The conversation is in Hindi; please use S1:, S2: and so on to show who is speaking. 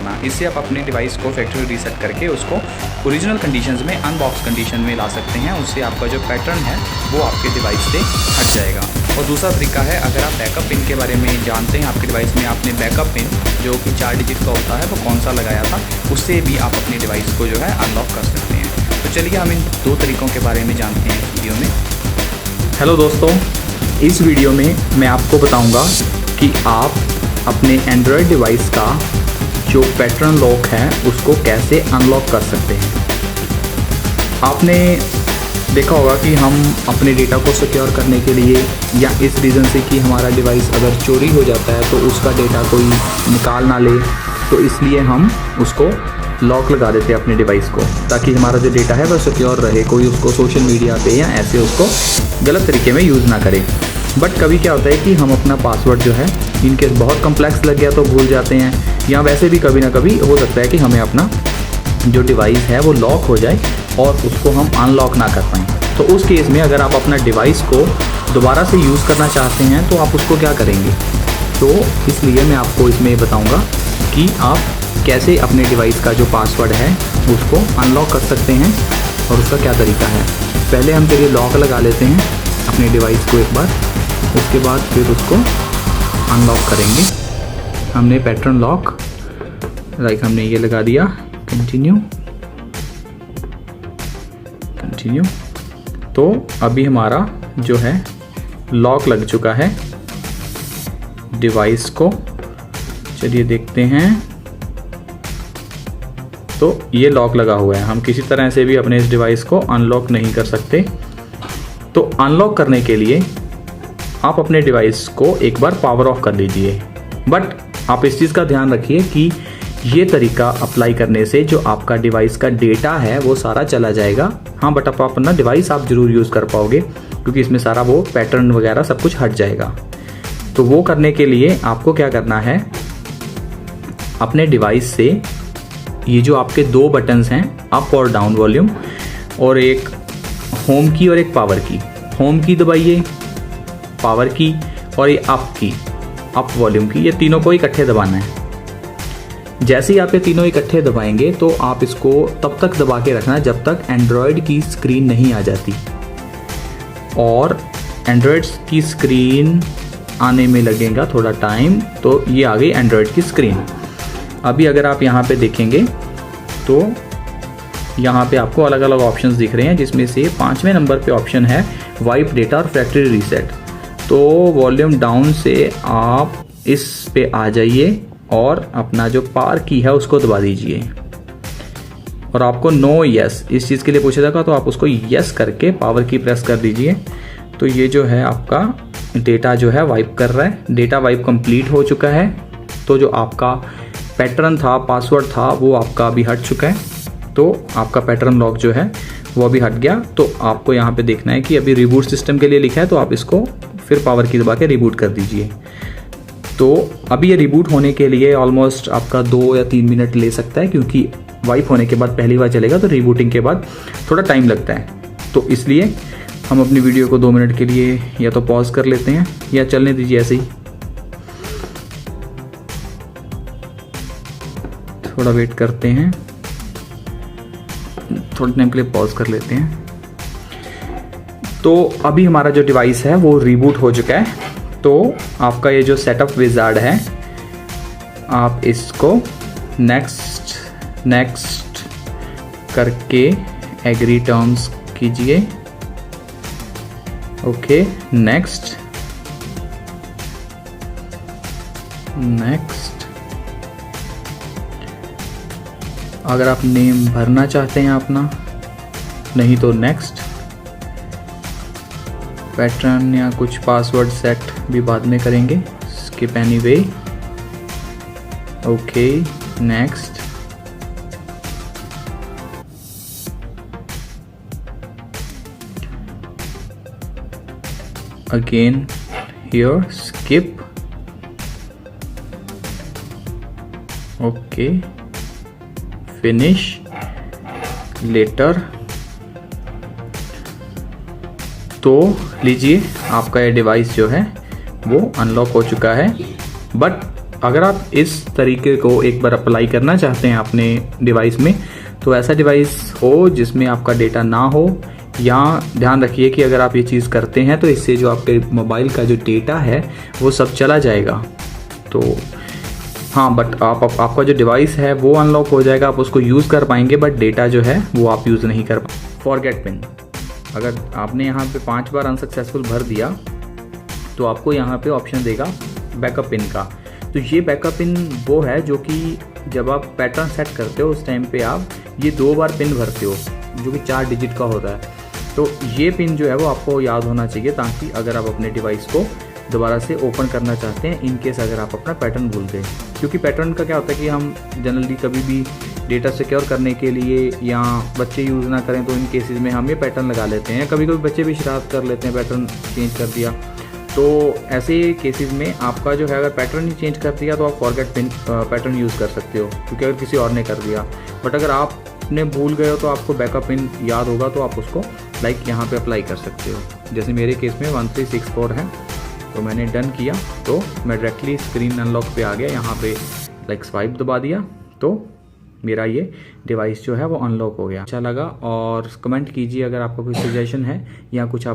S1: करना। इससे आप अपने डिवाइस को फैक्ट्री रीसेट करके उसको ओरिजिनल कंडीशंस में, अनबॉक्स कंडीशन में ला सकते हैं। उससे आपका जो पैटर्न है वो आपके डिवाइस से हट जाएगा। और दूसरा तरीका है, अगर आप बैकअप पिन के बारे में जानते हैं, आपके डिवाइस में आपने बैकअप पिन जो कि 4 डिजिट का होता है वो कौन सा लगाया था, उससे भी आप अपने डिवाइस को जो है अनलॉक कर सकते हैं। तो चलिए हम इन 2 तरीक़ों के बारे में जानते हैं इस वीडियो में।
S2: हेलो दोस्तों, इस वीडियो में मैं आपको बताऊंगा कि आप अपने एंड्रॉयड डिवाइस का जो पैटर्न लॉक है उसको कैसे अनलॉक कर सकते हैं। आपने देखा होगा कि हम अपने डेटा को सिक्योर करने के लिए या इस रीज़न से कि हमारा डिवाइस अगर चोरी हो जाता है तो उसका डेटा कोई निकाल ना ले, तो इसलिए हम उसको लॉक लगा देते हैं अपने डिवाइस को, ताकि हमारा जो डेटा है वह सिक्योर रहे, कोई उसको सोशल मीडिया पे या ऐसे उसको गलत तरीके में यूज़ ना करे। बट कभी क्या होता है कि हम अपना पासवर्ड जो है, इनकेस बहुत कम्प्लेक्स लग गया तो भूल जाते हैं, या वैसे भी कभी ना कभी हो सकता है कि हमें अपना जो डिवाइस है वो लॉक हो जाए और उसको हम अनलॉक ना कर पाएँ। तो उस केस में अगर आप अपना डिवाइस को दोबारा से यूज़ करना चाहते हैं तो आप उसको क्या करेंगे। तो इसलिए मैं आपको इसमें बताऊँगा कि आप कैसे अपने डिवाइस का जो पासवर्ड है उसको अनलॉक कर सकते हैं और उसका क्या तरीका है। पहले हम चलिए लॉक लगा लेते हैं अपने डिवाइस को एक बार, उसके बाद फिर उसको अनलॉक करेंगे। हमने पैटर्न लॉक हमने ये लगा दिया, कंटिन्यू। तो अभी हमारा जो है लॉक लग चुका है डिवाइस को। चलिए देखते हैं। तो ये लॉक लगा हुआ है, हम किसी तरह से भी अपने इस डिवाइस को अनलॉक नहीं कर सकते। तो अनलॉक करने के लिए आप अपने डिवाइस को एक बार पावर ऑफ कर लीजिए। बट आप इस चीज़ का ध्यान रखिए कि ये तरीका अप्लाई करने से जो आपका डिवाइस का डेटा है वो सारा चला जाएगा। हाँ, बट आप अपना डिवाइस आप ज़रूर यूज़ कर पाओगे, क्योंकि इसमें सारा वो पैटर्न वगैरह सब कुछ हट जाएगा। तो वो करने के लिए आपको क्या करना है, अपने डिवाइस से ये जो आपके 2 बटन्स हैं, अप और डाउन वॉल्यूम, और एक होम की और एक पावर की। होम की दबाइए, पावर की और ये अप की, अप वॉल्यूम की, ये तीनों को इकट्ठे दबाना है। जैसे ही आप ये तीनों इकट्ठे दबाएंगे तो आप इसको तब तक दबा के रखना जब तक एंड्रॉयड की स्क्रीन नहीं आ जाती। और एंड्रॉयड की स्क्रीन आने में लगेगा थोड़ा टाइम। तो ये आ गई एंड्रॉयड की स्क्रीन। अभी अगर आप यहाँ पे देखेंगे तो यहाँ पे आपको अलग अलग ऑप्शंस दिख रहे हैं, जिसमें से 5वें नंबर पे ऑप्शन है वाइप डेटा और फैक्ट्री रीसेट। तो वॉल्यूम डाउन से आप इस पे आ जाइए और अपना जो पावर की है उसको दबा दीजिए। और आपको नो यस इस चीज़ के लिए पूछा जाएगा, तो आप उसको यस करके पावर की प्रेस कर दीजिए। तो ये जो है आपका डेटा जो है वाइप कर रहा है। डेटा वाइप कंप्लीट हो चुका है। तो जो आपका पैटर्न था, पासवर्ड था, वो आपका अभी हट चुका है। तो आपका पैटर्न लॉक जो है वो अभी हट गया। तो आपको यहाँ पे देखना है कि अभी रिबूट सिस्टम के लिए लिखा है, तो आप इसको फिर पावर की दबा के रिबूट कर दीजिए। तो अभी ये रिबूट होने के लिए ऑलमोस्ट आपका 2 या 3 मिनट ले सकता है, क्योंकि वाइप होने के बाद पहली बार चलेगा, तो रिबूटिंग के बाद थोड़ा टाइम लगता है। तो इसलिए हम अपनी वीडियो को 2 मिनट के लिए या तो पॉज कर लेते हैं या चलने दीजिए ऐसे ही। थोड़ा वेट करते हैं, थोड़े टाइम के लिए पॉज कर लेते हैं। तो अभी हमारा जो डिवाइस है वो रिबूट हो चुका है। तो आपका ये जो सेटअप विजार्ड है, आप इसको नेक्स्ट करके एग्री टर्म्स कीजिए। Okay, next. अगर आप नेम भरना चाहते हैं अपना, नहीं तो नेक्स्ट। पैटर्न या कुछ पासवर्ड सेट भी बाद में करेंगे, skip anyway. Okay, next. Again here skip. Okay, finish later. तो लीजिए, आपका ये डिवाइस जो है वो अनलॉक हो चुका है। बट अगर आप इस तरीके को एक बार अप्लाई करना चाहते हैं अपने डिवाइस में, तो ऐसा डिवाइस हो जिसमें आपका डेटा ना हो, या ध्यान रखिए कि अगर आप ये चीज़ करते हैं तो इससे जो आपके मोबाइल का जो डेटा है वो सब चला जाएगा। तो हाँ, बट आपका जो डिवाइस है वो अनलॉक हो जाएगा, आप उसको यूज़ कर पाएंगे, बट डेटा जो है वो आप यूज़ नहीं कर पाएंगे। फॉरगेट पिन, अगर आपने यहाँ पे 5 बार अनसक्सेसफुल भर दिया तो आपको यहाँ पे ऑप्शन देगा बैकअप पिन का। तो ये बैकअप पिन वो है जो कि जब आप पैटर्न सेट करते हो उस टाइम पे आप ये 2 बार पिन भरते हो, जो कि 4 डिजिट का होता है। तो ये पिन जो है वो आपको याद होना चाहिए, ताकि अगर आप अपने डिवाइस को दोबारा से ओपन करना चाहते हैं, इन केस अगर आप अपना पैटर्न भूल गए। क्योंकि पैटर्न का क्या होता है कि हम जनरली कभी भी डेटा सिक्योर करने के लिए या बच्चे यूज़ ना करें तो इन केसेस में हम ये पैटर्न लगा लेते हैं। कभी कभी बच्चे भी शरारत कर लेते हैं, पैटर्न चेंज कर दिया। तो ऐसे केसेस में आपका जो है अगर पैटर्न ही चेंज कर दिया तो आप फॉरगेट पिन पैटर्न यूज़ कर सकते हो, क्योंकि अगर किसी और ने कर दिया। बट अगर आपने भूल गए हो तो आपको बैकअप पिन याद होगा, तो आप उसको यहाँ पे अप्लाई कर सकते हो। जैसे मेरे केस में 1364 है, तो मैंने डन किया तो मैं डायरेक्टली स्क्रीन अनलॉक पे आ गया। यहाँ पे स्वाइप दबा दिया तो मेरा ये डिवाइस जो है वो अनलॉक हो गया। अच्छा लगा, और कमेंट कीजिए अगर आपका कोई सजेशन है या कुछ आप